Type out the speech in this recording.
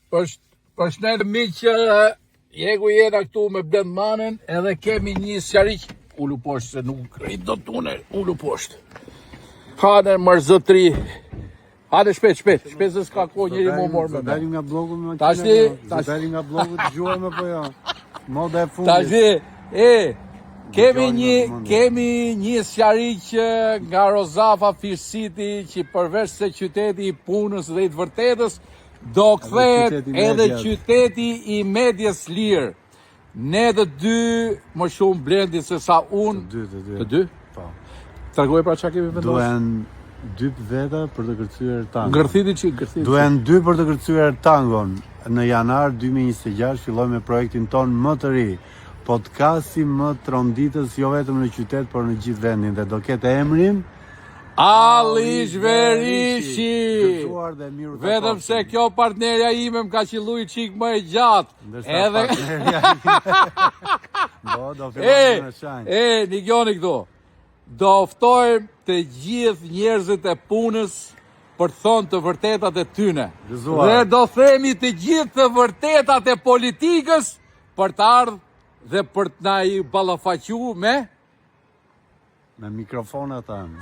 Përshëndet miq, jegu jena këtu me Blendmanin edhe kemi një sqariq. Ulu poshtë se nuk rrit do tuner, ulu poshtë. Hane mërzotri. Hane shpejt se s'ka kohë njëri më morë me me. Dalim nga blogu me Tash dalim nga blogu të gjuajmë apo jo? Moda e fundit. Tash kemi një sqariq nga Rozafa Fish City që përveç se qyteti i punës dhe i të vërtetës do kthehet edhe qyteti i medias lirë. Ne të dy më shumë Blendi se sa unë. Të dy? Po. Tregoj pra çka kemi vendosur. Duhen 2 veta për të kërcyer tangon. Gërthiti. Duhen 2 për të kërcyer tangon. Në janar 2026 filloj me projektin ton më të ri. Podcasti më tronditës jo vetëm në qytet, por në gjithë vendin dhe do ketë emrin Alish Verishi. Gëzuar dhe mirë të Vetëm se kjo partnerja ime më ka qilluj qik më e gjatë. Edhe do fillojmë në shanjë. Një gjoni këtu. Do ftojmë të gjithë njerëzit e punës për të thonë të vërtetat e tyne. Gëzuar. Dhe do themi të gjithë të vërtetat e politikës për të ardhë dhe për të na i ballafaqu me mikrofonat tanë.